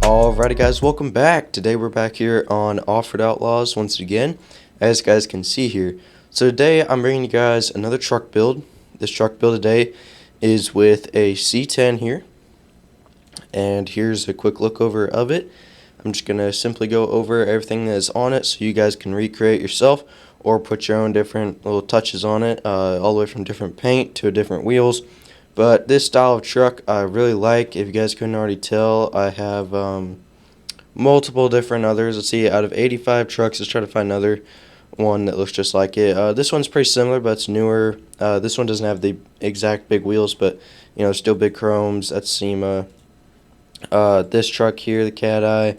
Alrighty guys, welcome back. Today we're back here on Offroad Outlaws once again, as you guys can see here. So today I'm bringing you guys another truck build. This truck build today is with a C10 here, and here's a quick look over of it. I'm just going to simply go over everything that is on it so you guys can recreate yourself or put your own different little touches on it, all the way from different paint to different wheels. But this style of truck I really like. If you guys couldn't already tell, I have multiple different others. Let's see, out of 85 trucks, let's try to find another one that looks just like it. This one's pretty similar, but it's newer. This one doesn't have the exact big wheels, but you know, still big chromes. That's SEMA. This truck here, the Cat Eye.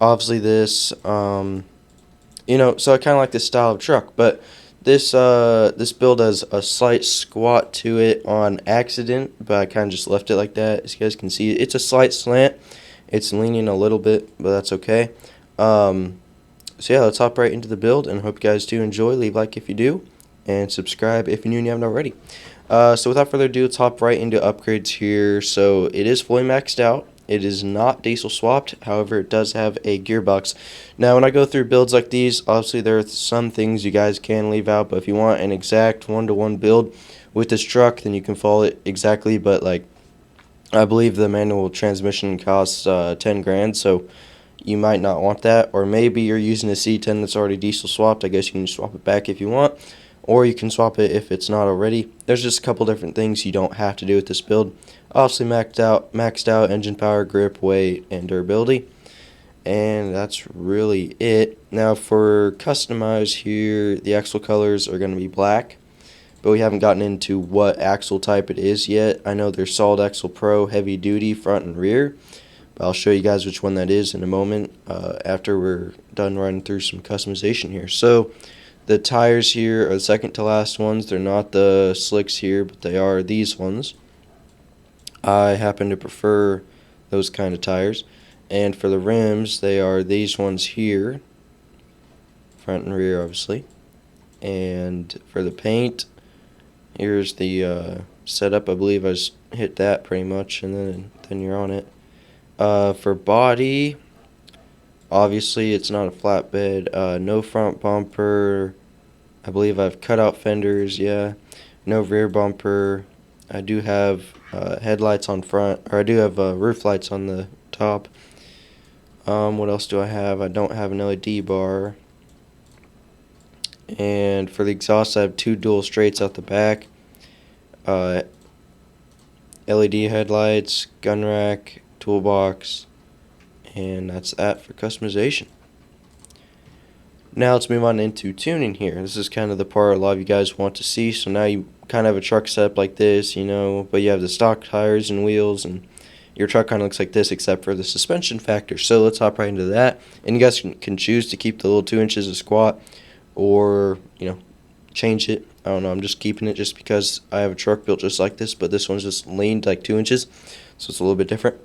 Obviously this, you know, so I kind of like this style of truck, but this build has a slight squat to it on accident, but I kind of just left it like that. As you guys can see, it's a slight slant. It's leaning a little bit, but that's okay. So yeah, let's hop right into the build, and hope you guys do enjoy. Leave a like if you do, and subscribe if you're new and you haven't already. So without further ado, let's hop right into upgrades here. So it is fully maxed out. It is not diesel swapped, however it does have a gearbox. Now when I go through builds like these, obviously there are some things you guys can leave out, but if you want an exact one-to-one build with this truck, then you can follow it exactly. But like, I believe the manual transmission costs 10 grand, so you might not want that. Or maybe you're using a C10 that's already diesel swapped. I guess you can just swap it back if you want, or you can swap it if it's not already. There's just a couple different things you don't have to do with this build. Obviously maxed out engine power, grip, weight, and durability, and that's really it. Now for customize here, the axle colors are going to be black, but we haven't gotten into what axle type it is yet. I know there's solid axle pro, heavy duty, front and rear, but I'll show you guys which one that is in a moment after we're done running through some customization here. So the tires here are the second to last ones. They're not the slicks here, but they are these ones. I happen to prefer those kind of tires. And for the rims, they are these ones here, front and rear obviously. And for the paint, here's the setup. I believe I just hit that pretty much, and then you're on it. For body, obviously it's not a flatbed. No front bumper. I believe I've cut out fenders, yeah. No rear bumper. I do have headlights on front, or I do have roof lights on the top. What else do I have? I don't have an LED bar. And for the exhaust, I have two dual straights out the back. LED headlights, gun rack, toolbox, and that's that for customization. Now let's move on into tuning here. This is kind of the part a lot of you guys want to see. So now you kind of have a truck setup like this, you know, but you have the stock tires and wheels, and your truck kind of looks like this except for the suspension factor. So let's hop right into that. And you guys can choose to keep the little 2 inches of squat, or, you know, change it. I don't know, I'm just keeping it just because I have a truck built just like this, but this one's just leaned like 2 inches, so it's a little bit different.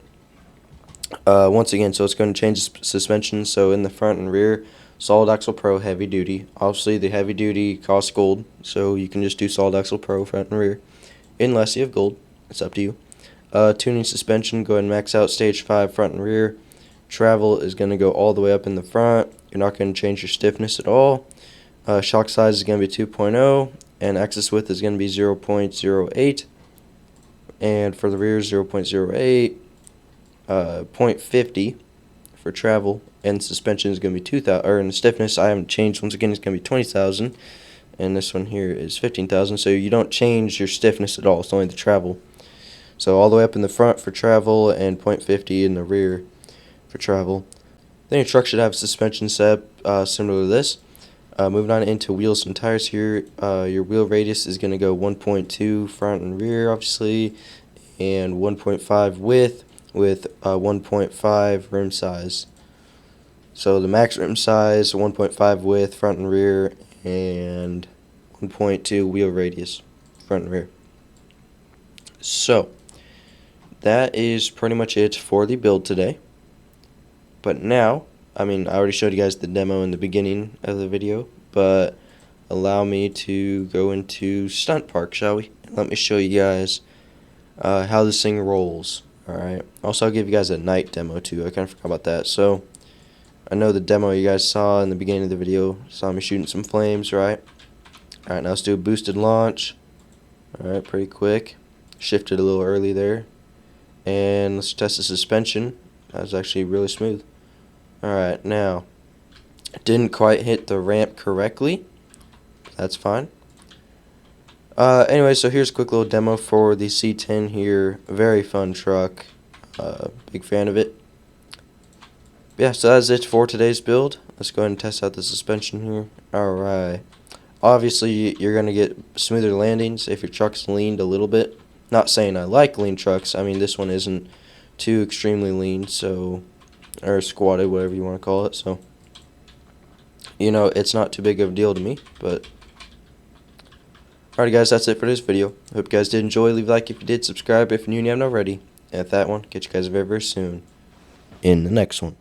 Once again, so it's going to change the suspension. So in the front and rear, solid axle pro, heavy duty. Obviously the heavy duty costs gold, so you can just do solid axle pro front and rear, unless you have gold. It's up to you. Tuning suspension, go ahead and max out stage 5 front and rear. Travel is going to go all the way up in the front. You're not going to change your stiffness at all. Shock size is going to be 2.0, and axis width is going to be 0.08, and for the rear 0.08, 0.50 for travel, and suspension is going to be 2,000, or in the stiffness I haven't changed. Once again, it's going to be 20,000, and this one here is 15,000. So you don't change your stiffness at all. It's only the travel. So all the way up in the front for travel, and 0.50 in the rear for travel. Then your truck should have a suspension setup similar to this. Moving on into wheels and tires here. Your wheel radius is going to go 1.2 front and rear, obviously, and 1.5 width with 1.5 rim size. So the max rim size, 1.5 width front and rear, and 1.2 wheel radius front and rear. So that is pretty much it for the build today. But now, I already showed you guys the demo in the beginning of the video, but allow me to go into Stunt Park, shall we? Let me show you guys how this thing rolls. Alright. Also, I'll give you guys a night demo too. I kind of forgot about that. So, I know the demo you guys saw in the beginning of the video. Saw me shooting some flames, right? Alright, now let's do a boosted launch. Alright, pretty quick. Shifted a little early there. And let's test the suspension. That was actually really smooth. Alright, now, didn't quite hit the ramp correctly. That's fine. Anyway, so here's a quick little demo for the C10 here. Very fun truck. Big fan of it. Yeah, so that's it for today's build. Let's go ahead and test out the suspension here. Alright. Obviously, you're going to get smoother landings if your truck's leaned a little bit. Not saying I like lean trucks. This one isn't too extremely lean, so, or squatted, whatever you want to call it. So, it's not too big of a deal to me, but alright guys, that's it for this video. Hope you guys did enjoy. Leave a like if you did, subscribe if you're new and you haven't already. And with that one, catch you guys very, very soon in the next one.